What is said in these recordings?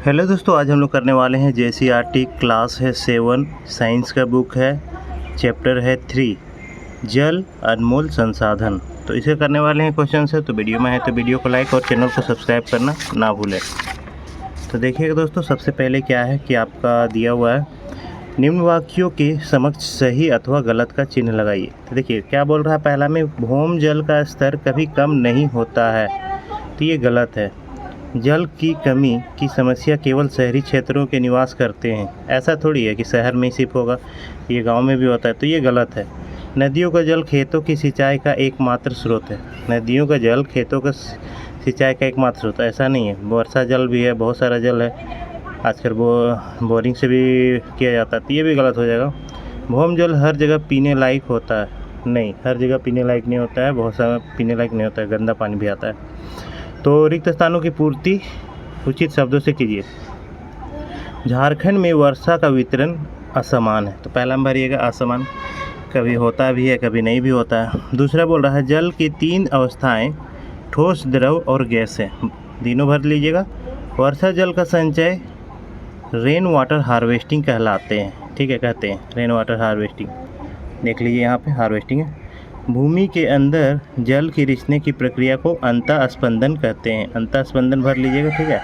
Hello दोस्तों, आज हम लोग करने वाले हैं JCRT क्लास है 7 साइंस का बुक है, चैप्टर है 3 जल अनमोल संसाधन। तो इसे करने वाले हैं क्वेश्चन है। तो वीडियो में है तो वीडियो को लाइक और चैनल को सब्सक्राइब करना ना भूलें। तो देखिएगा दोस्तों, सबसे पहले क्या है कि आपका दिया हुआ है निम्न वाक्यों के समक्ष सही अथवा गलत का चिन्ह लगाइए। तो देखिए क्या बोल रहा है, पहला में भूम जल का स्तर कभी कम नहीं होता है, तो ये गलत है। जल की कमी की समस्या केवल शहरी क्षेत्रों के निवास करते हैं, ऐसा थोड़ी है कि शहर में ही सिर्फ होगा, ये गांव में भी होता है, तो ये गलत है। नदियों का जल खेतों की सिंचाई का एकमात्र स्रोत है। नदियों का जल खेतों का सिंचाई का एकमात्र स्रोत है, ऐसा नहीं है। वर्षा जल भी है, बहुत सारा जल है, आजकल बोरिंग से भी किया जाता है, तो ये भी गलत हो जाएगा। भूम जल हर जगह पीने लायक होता है, नहीं, हर जगह पीने लायक नहीं होता है, बहुत सारा पीने लायक नहीं होता है, गंदा पानी भी आता है। तो रिक्त स्थानों की पूर्ति उचित शब्दों से कीजिए। झारखंड में वर्षा का वितरण असमान है, तो पहला नंबर भरिएगा असमान, कभी होता भी है कभी नहीं भी होता है। दूसरा बोल रहा है जल की 3 अवस्थाएं ठोस, द्रव और गैस है, तीनों भर लीजिएगा। वर्षा जल का संचय रेन वाटर हार्वेस्टिंग कहलाते हैं, ठीक है, कहते हैं रेन वाटर हार्वेस्टिंग, देख लीजिए यहाँ पे हार्वेस्टिंग है। भूमि के अंदर जल की रिसने की प्रक्रिया को अंतःस्पंदन कहते हैं, अंतःस्पंदन भर लीजिएगा, ठीक है।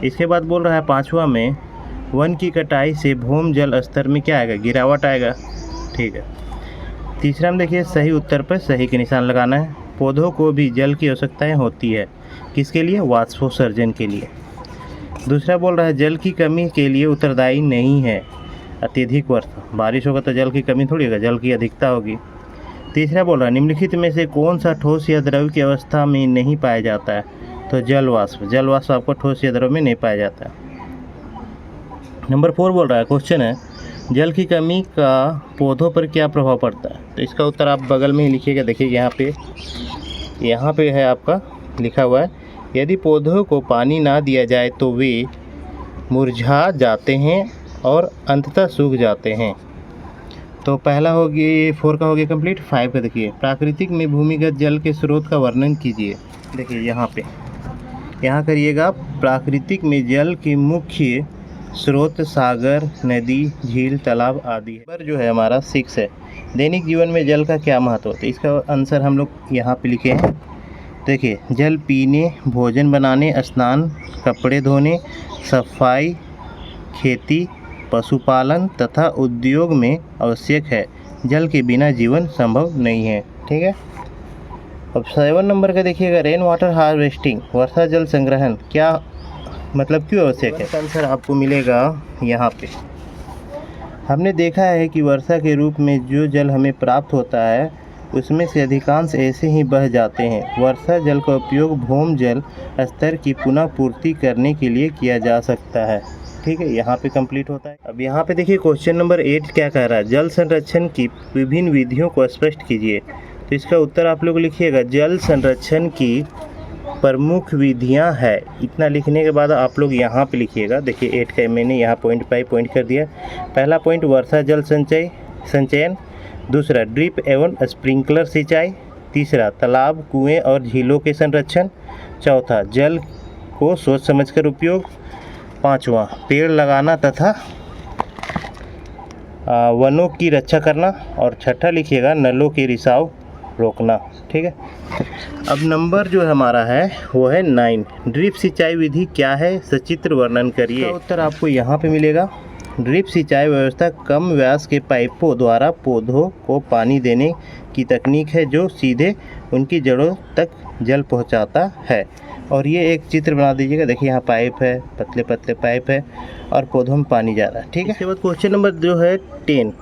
इसके बाद बोल रहा है 5वां में वन की कटाई से भूम जल स्तर में क्या आएगा, गिरावट आएगा, ठीक है। तीसरा में देखिए सही उत्तर पर सही के निशान लगाना है। पौधों को भी जल की आवश्यकताएं होती है, किसके लिए, वाष्पोत्सर्जन के लिए। दूसरा बोल रहा है जल की कमी के लिए उत्तरदायी नहीं है अत्यधिक वर्षा, बारिश होगा तो जल की कमी थोड़ी होगा, जल की अधिकता होगी। तीसरा बोल रहा है निम्नलिखित में से कौन सा ठोस या द्रव की अवस्था में नहीं पाया जाता है, तो जल वाष्प आपको ठोस या द्रव में नहीं पाया जाता है। नंबर 4 बोल रहा है, क्वेश्चन है जल की कमी का पौधों पर क्या प्रभाव पड़ता है, तो इसका उत्तर आप बगल में ही लिखिएगा। देखिए यहाँ पे है आपका लिखा हुआ है, यदि पौधों को पानी ना दिया जाए तो वे मुरझा जाते हैं और अंततः सूख जाते हैं। तो पहला होगी 4 का हो गया कंप्लीट। 5 का देखिए प्राकृतिक में भूमिगत जल के स्रोत का वर्णन कीजिए। देखिए यहाँ करिएगा, प्राकृतिक में जल के मुख्य स्रोत सागर, नदी, झील, तालाब आदि है। पर जो है हमारा 6 है, दैनिक जीवन में जल का क्या महत्व है, तो इसका आंसर हम लोग यहाँ पे लिखे हैं। देखिए जल पीने, भोजन बनाने, स्नान, कपड़े धोने, सफाई, खेती, पशुपालन तथा उद्योग में आवश्यक है। जल के बिना जीवन संभव नहीं है, ठीक है। अब 7 नंबर का देखिएगा, रेन वाटर हार्वेस्टिंग, वर्षा जल संग्रहण क्या मतलब क्यों आवश्यक है, आंसर आपको मिलेगा यहाँ पे। हमने देखा है कि वर्षा के रूप में जो जल हमें प्राप्त होता है उसमें से अधिकांश ऐसे ही बह जाते हैं। वर्षा जल का उपयोग भूम जल स्तर की पुनः पूर्ति करने के लिए किया जा सकता है, ठीक है, यहाँ पे कंप्लीट होता है। अब यहाँ पे देखिए क्वेश्चन नंबर 8 क्या कह रहा है, जल संरक्षण की विभिन्न विधियों को स्पष्ट कीजिए। तो इसका उत्तर आप लोग लिखिएगा, जल संरक्षण की प्रमुख विधियाँ है। इतना लिखने के बाद आप लोग यहाँ पे लिखिएगा। देखिए 8 का मैंने यहाँ पॉइंट बाई पॉइंट कर दिया। पहला पॉइंट वर्षा जल संचयन, दूसरा ड्रिप एवं स्प्रिंकलर सिंचाई, तीसरा तालाब, कुएँ और झीलों के संरक्षण, चौथा जल को सोच समझकर उपयोग, 5वां पेड़ लगाना तथा वनों की रक्षा करना, और छठा लिखिएगा नलों के रिसाव रोकना, ठीक है। अब नंबर जो हमारा है वो है 9, ड्रिप सिंचाई विधि क्या है, सचित्र वर्णन करिए। उत्तर आपको यहाँ पे मिलेगा। ड्रिप सिंचाई व्यवस्था कम व्यास के पाइपों द्वारा पौधों को पानी देने की तकनीक है जो सीधे उनकी जड़ों तक जल पहुँचाता है। और ये एक चित्र बना दीजिएगा। देखिए यहाँ पाइप है, पतले पतले पाइप है और पौधों में पानी जा रहा है, ठीक है। इसके बाद क्वेश्चन नंबर जो है 10,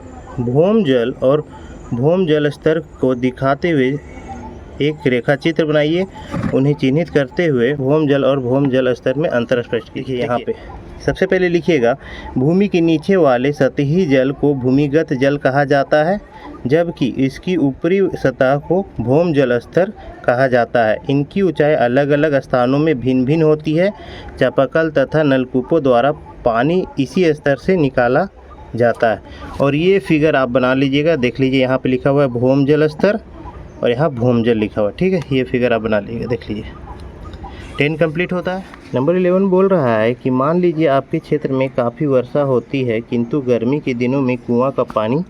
भूम जल और भूम जल स्तर को दिखाते हुए एक रेखा चित्र बनाइए। उन्हें चिन्हित करते हुए भूम जल और भूम जल स्तर में अंतर स्पष्ट कीजिए। यहाँ पे सबसे पहले लिखिएगा, भूमि के नीचे वाले सतही जल को भूमिगत जल कहा जाता है, जबकि इसकी ऊपरी सतह को भूम जल स्तर कहा जाता है। इनकी ऊंचाई अलग अलग स्थानों में भिन्न भिन्न होती है। चापाकल तथा नलकूपों द्वारा पानी इसी स्तर से निकाला जाता है। और ये फिगर आप बना लीजिएगा। देख लीजिए यहाँ पे लिखा हुआ है भूम जल स्तर और यहाँ भूम जल लिखा हुआ है, ठीक है। ये फिगर आप बना लीजिएगा, देख लीजिए। 10 कंप्लीट होता है। नंबर 11 बोल रहा है कि मान लीजिए आपके क्षेत्र में काफ़ी वर्षा होती है किंतु गर्मी के दिनों में कुआं का पानी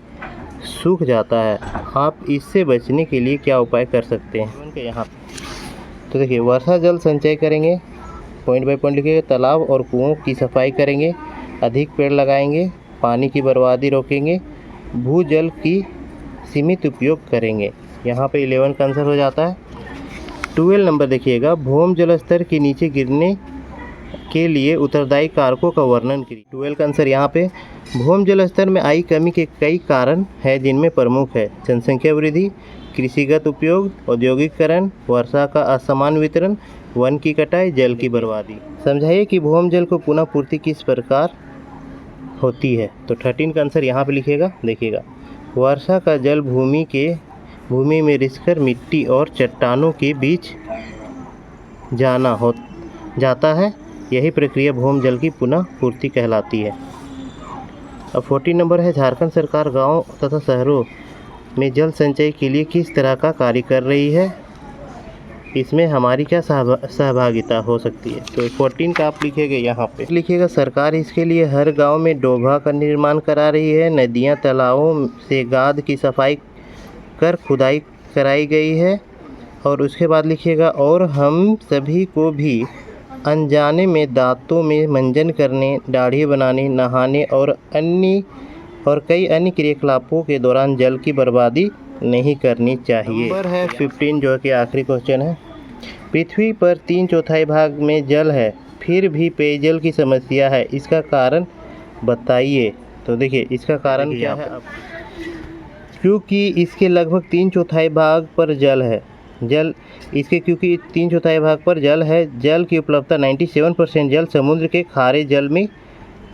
सूख जाता है, आप इससे बचने के लिए क्या उपाय कर सकते हैं। यहाँ तो देखिए, वर्षा जल संचय करेंगे, पॉइंट बाय पॉइंट लिखिएगा। तालाब और कुओं की सफाई करेंगे, अधिक पेड़ लगाएंगे, पानी की बर्बादी रोकेंगे, भूजल की सीमित उपयोग करेंगे। यहाँ पे 11 का आंसर हो जाता है। 12 नंबर देखिएगा, भूमि जल स्तर के नीचे गिरने के लिए उत्तरदायी कारकों का वर्णन करिए। 12 का आंसर यहाँ पे भूमि जल स्तर में आई कमी के कई कारण हैं, जिनमें प्रमुख है जनसंख्या वृद्धि, कृषिगत उपयोग, औद्योगिकरण, वर्षा का असमान वितरण, वन की कटाई, जल की बर्बादी। समझाइए कि भूमि जल को पुनः पूर्ति किस प्रकार होती है। तो 13 का आंसर यहाँ पे लिखिएगा। देखिएगा, वर्षा का जल भूमि में रिसकर मिट्टी और चट्टानों के बीच जाता है, यही प्रक्रिया भूमि जल की पुनः पूर्ति कहलाती है। अब 14 नंबर है, झारखंड सरकार गांव तथा शहरों में जल संचय के लिए किस तरह का कार्य कर रही है, इसमें हमारी क्या सहभागिता हो सकती है। तो 14 का आप लिखिएगा यहाँ पे। लिखिएगा, सरकार इसके लिए हर गांव में डोभा का निर्माण करा रही है, नदियाँ तालाबों से गाद की सफाई कर खुदाई कराई गई है। और उसके बाद लिखिएगा, और हम सभी को भी अनजाने में दांतों में मंजन करने, दाढ़ी बनाने, नहाने और कई अन्य क्रियाकलापों के दौरान जल की बर्बादी नहीं करनी चाहिए। नंबर है 15 जो कि आखिरी क्वेश्चन है। पृथ्वी पर 3/4 भाग में जल है, फिर भी पेयजल की समस्या है, इसका कारण बताइए। तो देखिए, इसका कारण क्या है। क्योंकि इसके लगभग 3/4 भाग पर जल है, क्योंकि 3/4 भाग पर जल है, जल की उपलब्धता 97% जल समुद्र के खारे जल में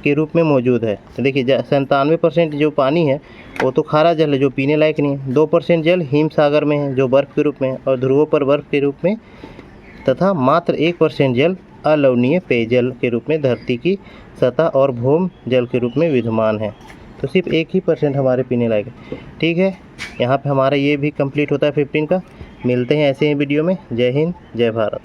के रूप में मौजूद है। तो देखिए, 97% जो पानी है वो तो खारा जल है, जो पीने लायक नहीं है। 2% जल हिम सागर में है, जो बर्फ़ के रूप में है और ध्रुवों पर बर्फ़ के रूप में, तथा मात्र 1% जल अलवणीय पेयजल के रूप में धरती की सतह और भूमि जल के रूप में विद्यमान है। तो सिर्फ 1% हमारे पीने लायक है। ठीक है, यहाँ पे हमारा ये भी कंप्लीट होता है 15 का। मिलते हैं ऐसे ही वीडियो में। जय हिंद, जय भारत।